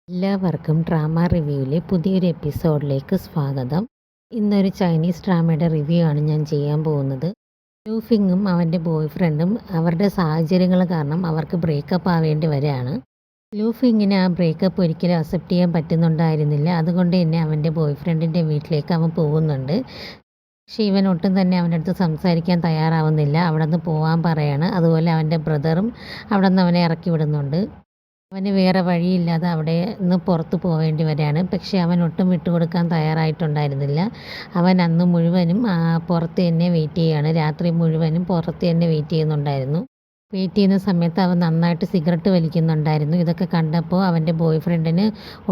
എല്ലാവർക്കും ഡ്രാമ റിവ്യൂവിലെ പുതിയൊരു എപ്പിസോഡിലേക്ക് സ്വാഗതം. ഇന്നൊരു ചൈനീസ് ഡ്രാമയുടെ റിവ്യൂ ആണ് ഞാൻ ചെയ്യാൻ പോകുന്നത്. ലൂഫിങ്ങും അവൻ്റെ ബോയ്ഫ്രണ്ടും അവരുടെ സാഹചര്യങ്ങൾ കാരണം അവർക്ക് ബ്രേക്കപ്പ് ആവേണ്ടി വരികയാണ്. ലൂഫിങ്ങിന് ആ ബ്രേക്കപ്പ് ഒരിക്കലും അക്സെപ്റ്റ് ചെയ്യാൻ പറ്റുന്നുണ്ടായിരുന്നില്ല. അതുകൊണ്ട് തന്നെ അവൻ്റെ ബോയ്ഫ്രണ്ടിൻ്റെ വീട്ടിലേക്ക് അവൻ പോകുന്നുണ്ട്. പക്ഷേ ഇവൻ ഒട്ടും തന്നെ അവൻ്റെ അടുത്ത് സംസാരിക്കാൻ തയ്യാറാവുന്നില്ല. അവിടെ നിന്ന് പോകാൻ പറയാണ്. അതുപോലെ അവൻ്റെ ബ്രദറും അവിടെ നിന്ന് അവനെ ഇറക്കി വിടുന്നുണ്ട്. അവന് വേറെ വഴിയില്ലാതെ അവിടെ നിന്ന് പുറത്ത് പോവേണ്ടി വരികയാണ്. പക്ഷേ അവൻ ഒട്ടും വിട്ടുകൊടുക്കാൻ തയ്യാറായിട്ടുണ്ടായിരുന്നില്ല. അവൻ അന്ന് മുഴുവനും പുറത്ത് തന്നെ വെയിറ്റ് ചെയ്യുകയാണ്. രാത്രി മുഴുവനും പുറത്ത് തന്നെ വെയിറ്റ് ചെയ്യുന്നുണ്ടായിരുന്നു. വെയിറ്റ് ചെയ്യുന്ന സമയത്ത് അവൻ നന്നായിട്ട് സിഗരറ്റ് വലിക്കുന്നുണ്ടായിരുന്നു. ഇതൊക്കെ കണ്ടപ്പോൾ അവൻ്റെ ബോയ്ഫ്രണ്ടിന്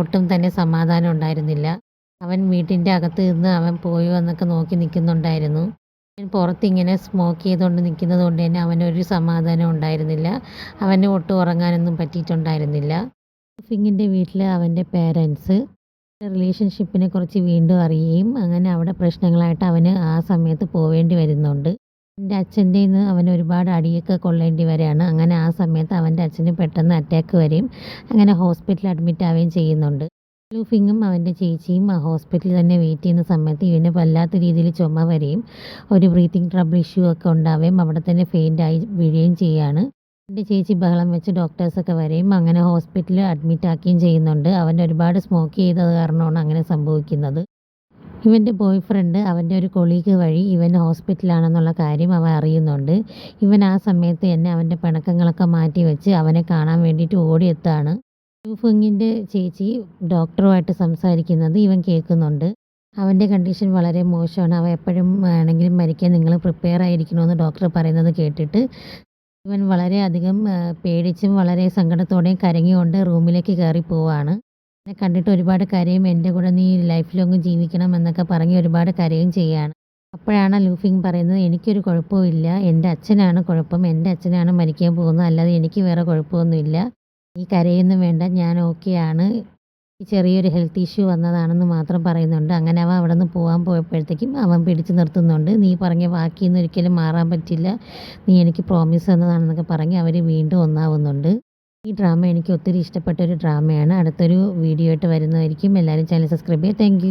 ഒട്ടും തന്നെ സമാധാനം ഉണ്ടായിരുന്നില്ല. അവൻ വീട്ടിൻ്റെ അകത്ത് നിന്ന് അവൻ പോയോ എന്നൊക്കെ നോക്കി നിൽക്കുന്നുണ്ടായിരുന്നു. അവൻ പുറത്തിങ്ങനെ സ്മോക്ക് ചെയ്തുകൊണ്ട് നിൽക്കുന്നത് കൊണ്ട് തന്നെ അവനൊരു സമാധാനം ഉണ്ടായിരുന്നില്ല. അവന് ഒട്ടും ഉറങ്ങാനൊന്നും പറ്റിയിട്ടുണ്ടായിരുന്നില്ല. ലൂഫിങ്ങിൻ്റെ വീട്ടിൽ അവൻ്റെ പേരൻസ് റിലേഷൻഷിപ്പിനെ കുറിച്ച് വീണ്ടും അറിയുകയും അങ്ങനെ അവിടെ പ്രശ്നങ്ങളായിട്ട് അവന് ആ സമയത്ത് പോവേണ്ടി വരുന്നുണ്ട്. എൻ്റെ അച്ഛൻ്റെ നിന്ന് അവൻ ഒരുപാട് അടിയൊക്കെ കൊള്ളേണ്ടി വരികയാണ്. അങ്ങനെ ആ സമയത്ത് അവൻ്റെ അച്ഛന് പെട്ടെന്ന് അറ്റാക്ക് വരികയും അങ്ങനെ ഹോസ്പിറ്റലിൽ അഡ്മിറ്റ് ആവുകയും ചെയ്യുന്നുണ്ട്. ലൂഫിങ്ങും അവൻ്റെ ചേച്ചിയും ആ ഹോസ്പിറ്റലിൽ തന്നെ വെയിറ്റ് ചെയ്യുന്ന സമയത്ത് ഇവന് വല്ലാത്ത രീതിയിൽ ചുമ വരികയും ഒരു ബ്രീത്തിങ് ട്രബിൾ ഇഷ്യൂ ഒക്കെ ഉണ്ടാവുകയും അവിടെ തന്നെ ഫെയിൻ്റായി വീഴുകയും ചെയ്യുകയാണ്. എൻ്റെ ചേച്ചി ബഹളം വെച്ച് ഡോക്ടേഴ്സൊക്കെ വരികയും അങ്ങനെ ഹോസ്പിറ്റലിൽ അഡ്മിറ്റ് ആക്കുകയും ചെയ്യുന്നുണ്ട്. അവൻ ഒരുപാട് സ്മോക്ക് ചെയ്തത് കാരണമാണ് അങ്ങനെ സംഭവിക്കുന്നത്. ഇവൻ്റെ ബോയ്ഫ്രണ്ട് അവൻ്റെ ഒരു കൊളീഗ് വഴി ഇവൻ ഹോസ്പിറ്റലാണെന്നുള്ള കാര്യം അവൻ അറിയുന്നുണ്ട്. ഇവൻ ആ സമയത്ത് തന്നെ അവൻ്റെ പിണക്കങ്ങളൊക്കെ മാറ്റി വെച്ച് അവനെ കാണാൻ വേണ്ടിയിട്ട് ഓടിയെത്താണ്. ലൂഫിങ്ങിൻ്റെ ചേച്ചി ഡോക്ടറുമായിട്ട് സംസാരിക്കുന്നത് ഇവൻ കേൾക്കുന്നുണ്ട്. അവൻ്റെ കണ്ടീഷൻ വളരെ മോശമാണ്. അവൻ എപ്പോഴും വേണമെങ്കിലും മരിക്കാൻ നിങ്ങൾ പ്രിപ്പയർ ആയിരിക്കണമെന്ന് ഡോക്ടർ പറയുന്നത് കേട്ടിട്ട് ഇവൻ വളരെയധികം പേടിച്ചും വളരെ സങ്കടത്തോടെയും കരങ്ങിക്കൊണ്ട് റൂമിലേക്ക് കയറി പോവാണ്. എന്നെ കണ്ടിട്ട് ഒരുപാട് കരയും, എൻ്റെ കൂടെ നീ ലൈഫ് ലോങ് ജീവിക്കണം എന്നൊക്കെ പറഞ്ഞ് ഒരുപാട് കരയും ചെയ്യുകയാണ്. അപ്പോഴാണ് ലൂഫിങ് പറയുന്നത്, എനിക്കൊരു കുഴപ്പമില്ല, എൻ്റെ അച്ഛനാണ് കുഴപ്പം, എൻ്റെ അച്ഛനാണ് മരിക്കാൻ പോകുന്നത്, അല്ലാതെ എനിക്ക് വേറെ കുഴപ്പമൊന്നുമില്ല, നീ കരയൊന്നും വേണ്ട, ഞാൻ ഓക്കെയാണ്, ഈ ചെറിയൊരു ഹെൽത്ത് ഇഷ്യൂ വന്നതാണെന്ന് മാത്രം പറയുന്നുണ്ട്. അങ്ങനെ അവൻ അവിടെ നിന്ന് പോകാൻ പോയപ്പോഴത്തേക്കും അവൻ പിടിച്ചു നിർത്തുന്നുണ്ട്. നീ പറഞ്ഞ വാക്കിൽ ഒരിക്കലും മാറാൻ പറ്റില്ല, നീ എനിക്ക് പ്രോമിസ് തന്നതാണെന്നൊക്കെ പറഞ്ഞ് അവർ വീണ്ടും ഒന്നാവുന്നുണ്ട്. ഈ ഡ്രാമ എനിക്ക് ഒത്തിരി ഇഷ്ടപ്പെട്ടൊരു ഡ്രാമയാണ്. അടുത്തൊരു വീഡിയോ ആയിട്ട് വരുന്നതായിരിക്കും. എല്ലാവരും ചാനൽ സബ്സ്ക്രൈബ് ചെയ്യുക. Thank you.